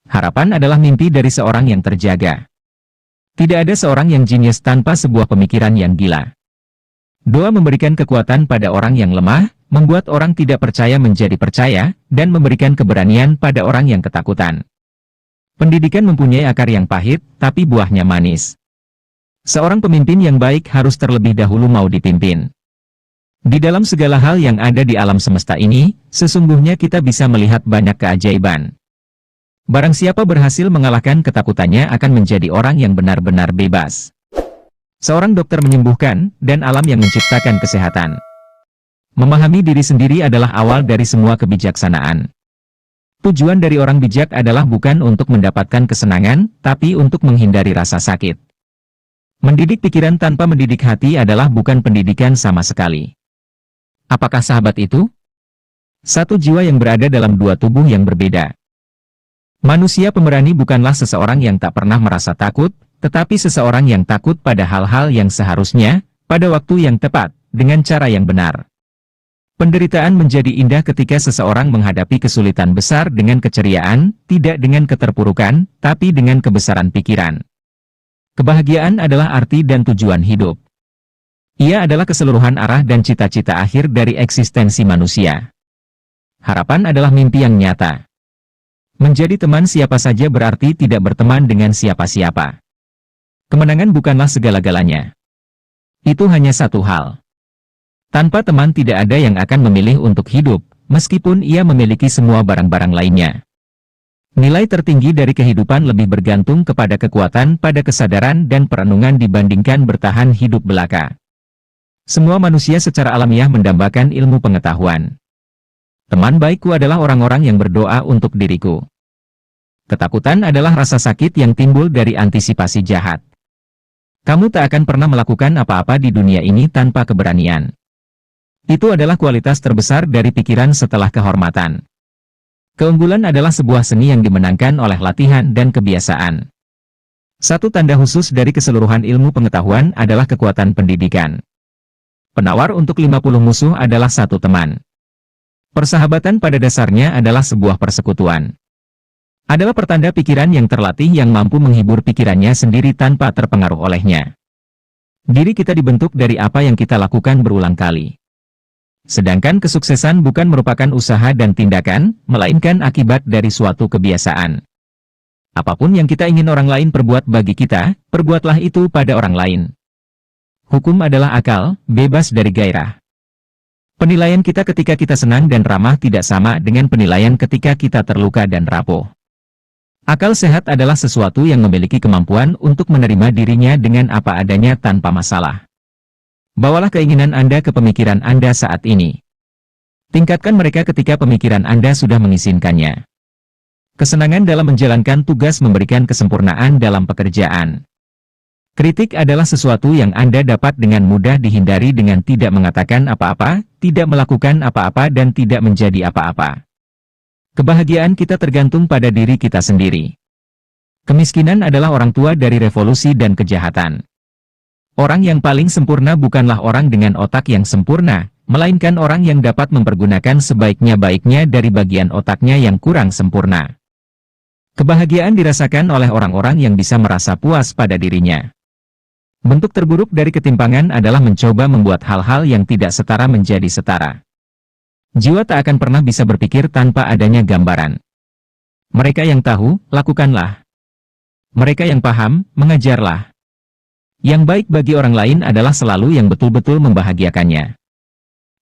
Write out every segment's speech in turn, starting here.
Harapan adalah mimpi dari seorang yang terjaga. Tidak ada seorang yang jenius tanpa sebuah pemikiran yang gila. Doa memberikan kekuatan pada orang yang lemah, membuat orang tidak percaya menjadi percaya, dan memberikan keberanian pada orang yang ketakutan. Pendidikan mempunyai akar yang pahit, tapi buahnya manis. Seorang pemimpin yang baik harus terlebih dahulu mau dipimpin. Di dalam segala hal yang ada di alam semesta ini, sesungguhnya kita bisa melihat banyak keajaiban. Barang siapa berhasil mengalahkan ketakutannya akan menjadi orang yang benar-benar bebas. Seorang dokter menyembuhkan, dan alam yang menciptakan kesehatan. Memahami diri sendiri adalah awal dari semua kebijaksanaan. Tujuan dari orang bijak adalah bukan untuk mendapatkan kesenangan, tapi untuk menghindari rasa sakit. Mendidik pikiran tanpa mendidik hati adalah bukan pendidikan sama sekali. Apakah sahabat itu? Satu jiwa yang berada dalam dua tubuh yang berbeda. Manusia pemberani bukanlah seseorang yang tak pernah merasa takut, tetapi seseorang yang takut pada hal-hal yang seharusnya, pada waktu yang tepat, dengan cara yang benar. Penderitaan menjadi indah ketika seseorang menghadapi kesulitan besar dengan keceriaan, tidak dengan keterpurukan, tapi dengan kebesaran pikiran. Kebahagiaan adalah arti dan tujuan hidup. Ia adalah keseluruhan arah dan cita-cita akhir dari eksistensi manusia. Harapan adalah mimpi yang nyata. Menjadi teman siapa saja berarti tidak berteman dengan siapa-siapa. Kemenangan bukanlah segala-galanya. Itu hanya satu hal. Tanpa teman tidak ada yang akan memilih untuk hidup, meskipun ia memiliki semua barang-barang lainnya. Nilai tertinggi dari kehidupan lebih bergantung kepada kekuatan pada kesadaran dan perenungan dibandingkan bertahan hidup belaka. Semua manusia secara alamiah mendambakan ilmu pengetahuan. Teman baikku adalah orang-orang yang berdoa untuk diriku. Ketakutan adalah rasa sakit yang timbul dari antisipasi jahat. Kamu tak akan pernah melakukan apa-apa di dunia ini tanpa keberanian. Itu adalah kualitas terbesar dari pikiran setelah kehormatan. Keunggulan adalah sebuah seni yang dimenangkan oleh latihan dan kebiasaan. Satu tanda khusus dari keseluruhan ilmu pengetahuan adalah kekuatan pendidikan. Penawar untuk 50 musuh adalah satu teman. Persahabatan pada dasarnya adalah sebuah persekutuan. Adalah pertanda pikiran yang terlatih yang mampu menghibur pikirannya sendiri tanpa terpengaruh olehnya. Diri kita dibentuk dari apa yang kita lakukan berulang kali. Sedangkan kesuksesan bukan merupakan usaha dan tindakan, melainkan akibat dari suatu kebiasaan. Apapun yang kita ingin orang lain perbuat bagi kita, perbuatlah itu pada orang lain. Hukum adalah akal, bebas dari gairah. Penilaian kita ketika kita senang dan ramah tidak sama dengan penilaian ketika kita terluka dan rapuh. Akal sehat adalah sesuatu yang memiliki kemampuan untuk menerima dirinya dengan apa adanya tanpa masalah. Bawalah keinginan Anda ke pemikiran Anda saat ini. Tingkatkan mereka ketika pemikiran Anda sudah mengizinkannya. Kesenangan dalam menjalankan tugas memberikan kesempurnaan dalam pekerjaan. Kritik adalah sesuatu yang Anda dapat dengan mudah dihindari dengan tidak mengatakan apa-apa, tidak melakukan apa-apa dan tidak menjadi apa-apa. Kebahagiaan kita tergantung pada diri kita sendiri. Kemiskinan adalah orang tua dari revolusi dan kejahatan. Orang yang paling sempurna bukanlah orang dengan otak yang sempurna, melainkan orang yang dapat mempergunakan sebaiknya-baiknya dari bagian otaknya yang kurang sempurna. Kebahagiaan dirasakan oleh orang-orang yang bisa merasa puas pada dirinya. Bentuk terburuk dari ketimpangan adalah mencoba membuat hal-hal yang tidak setara menjadi setara. Jiwa tak akan pernah bisa berpikir tanpa adanya gambaran. Mereka yang tahu, lakukanlah. Mereka yang paham, mengajarlah. Yang baik bagi orang lain adalah selalu yang betul-betul membahagiakannya.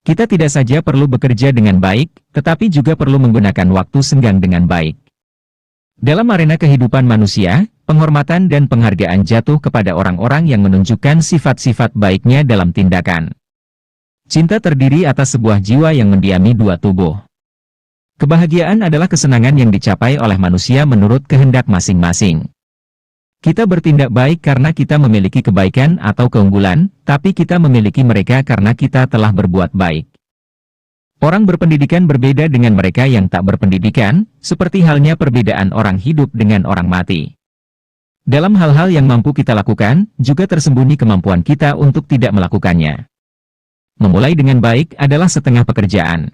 Kita tidak saja perlu bekerja dengan baik, tetapi juga perlu menggunakan waktu senggang dengan baik. Dalam arena kehidupan manusia, penghormatan dan penghargaan jatuh kepada orang-orang yang menunjukkan sifat-sifat baiknya dalam tindakan. Cinta terdiri atas sebuah jiwa yang mendiami dua tubuh. Kebahagiaan adalah kesenangan yang dicapai oleh manusia menurut kehendak masing-masing. Kita bertindak baik karena kita memiliki kebaikan atau keunggulan, tapi kita memiliki mereka karena kita telah berbuat baik. Orang berpendidikan berbeda dengan mereka yang tak berpendidikan, seperti halnya perbedaan orang hidup dengan orang mati. Dalam hal-hal yang mampu kita lakukan, juga tersembunyi kemampuan kita untuk tidak melakukannya. Memulai dengan baik adalah setengah pekerjaan.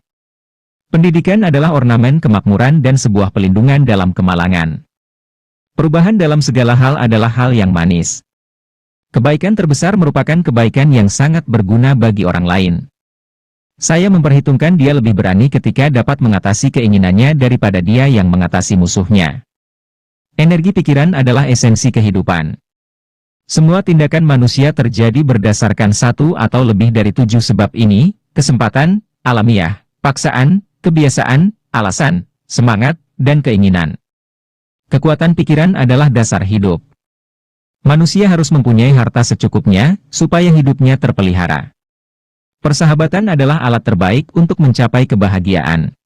Pendidikan adalah ornamen kemakmuran dan sebuah pelindungan dalam kemalangan. Perubahan dalam segala hal adalah hal yang manis. Kebaikan terbesar merupakan kebaikan yang sangat berguna bagi orang lain. Saya memperhitungkan dia lebih berani ketika dapat mengatasi keinginannya daripada dia yang mengatasi musuhnya. Energi pikiran adalah esensi kehidupan. Semua tindakan manusia terjadi berdasarkan satu atau lebih dari 7 sebab ini: kesempatan, alamiah, paksaan, kebiasaan, alasan, semangat, dan keinginan. Kekuatan pikiran adalah dasar hidup. Manusia harus mempunyai harta secukupnya, supaya hidupnya terpelihara. Persahabatan adalah alat terbaik untuk mencapai kebahagiaan.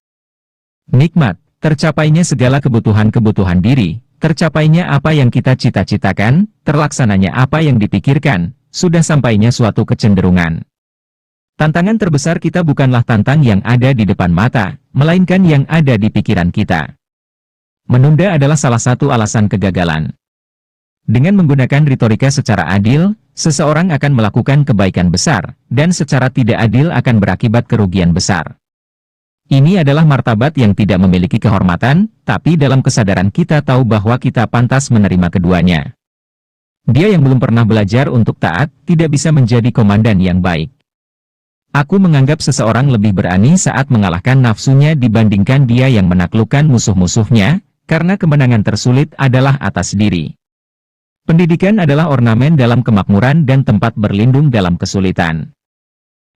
Nikmat, tercapainya segala kebutuhan-kebutuhan diri, tercapainya apa yang kita cita-citakan, terlaksananya apa yang dipikirkan, sudah sampainya suatu kecenderungan. Tantangan terbesar kita bukanlah tantang yang ada di depan mata, melainkan yang ada di pikiran kita. Menunda adalah salah satu alasan kegagalan. Dengan menggunakan retorika secara adil, seseorang akan melakukan kebaikan besar, dan secara tidak adil akan berakibat kerugian besar. Ini adalah martabat yang tidak memiliki kehormatan, tapi dalam kesadaran kita tahu bahwa kita pantas menerima keduanya. Dia yang belum pernah belajar untuk taat, tidak bisa menjadi komandan yang baik. Aku menganggap seseorang lebih berani saat mengalahkan nafsunya dibandingkan dia yang menaklukkan musuh-musuhnya, karena kemenangan tersulit adalah atas diri. Pendidikan adalah ornamen dalam kemakmuran dan tempat berlindung dalam kesulitan.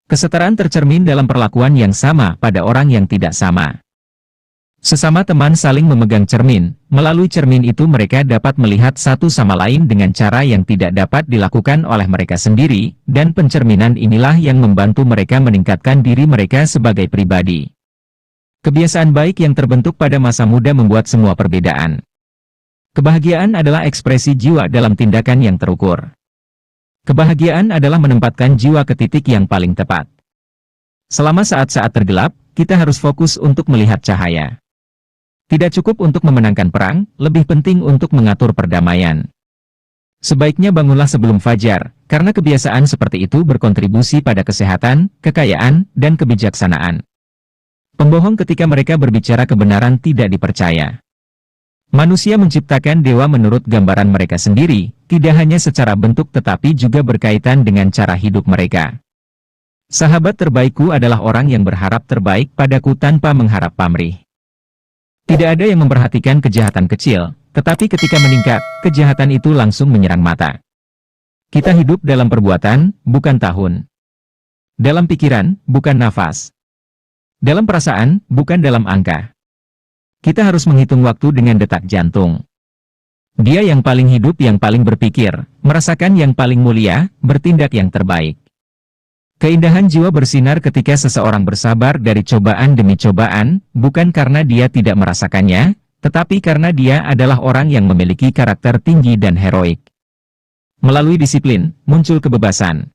Kesetaraan tercermin dalam perlakuan yang sama pada orang yang tidak sama. Sesama teman saling memegang cermin, melalui cermin itu mereka dapat melihat satu sama lain dengan cara yang tidak dapat dilakukan oleh mereka sendiri, dan pencerminan inilah yang membantu mereka meningkatkan diri mereka sebagai pribadi. Kebiasaan baik yang terbentuk pada masa muda membuat semua perbedaan. Kebahagiaan adalah ekspresi jiwa dalam tindakan yang terukur. Kebahagiaan adalah menempatkan jiwa ke titik yang paling tepat. Selama saat-saat tergelap, kita harus fokus untuk melihat cahaya. Tidak cukup untuk memenangkan perang, lebih penting untuk mengatur perdamaian. Sebaiknya bangunlah sebelum fajar, karena kebiasaan seperti itu berkontribusi pada kesehatan, kekayaan, dan kebijaksanaan. Pembohong ketika mereka berbicara kebenaran tidak dipercaya. Manusia menciptakan dewa menurut gambaran mereka sendiri, tidak hanya secara bentuk tetapi juga berkaitan dengan cara hidup mereka. Sahabat terbaikku adalah orang yang berharap terbaik padaku tanpa mengharap pamrih. Tidak ada yang memperhatikan kejahatan kecil, tetapi ketika meningkat, kejahatan itu langsung menyerang mata. Kita hidup dalam perbuatan, bukan tahun. Dalam pikiran, bukan nafas. Dalam perasaan, bukan dalam angka. Kita harus menghitung waktu dengan detak jantung. Dia yang paling hidup yang paling berpikir, merasakan yang paling mulia, bertindak yang terbaik. Keindahan jiwa bersinar ketika seseorang bersabar dari cobaan demi cobaan, bukan karena dia tidak merasakannya, tetapi karena dia adalah orang yang memiliki karakter tinggi dan heroik. Melalui disiplin, muncul kebebasan.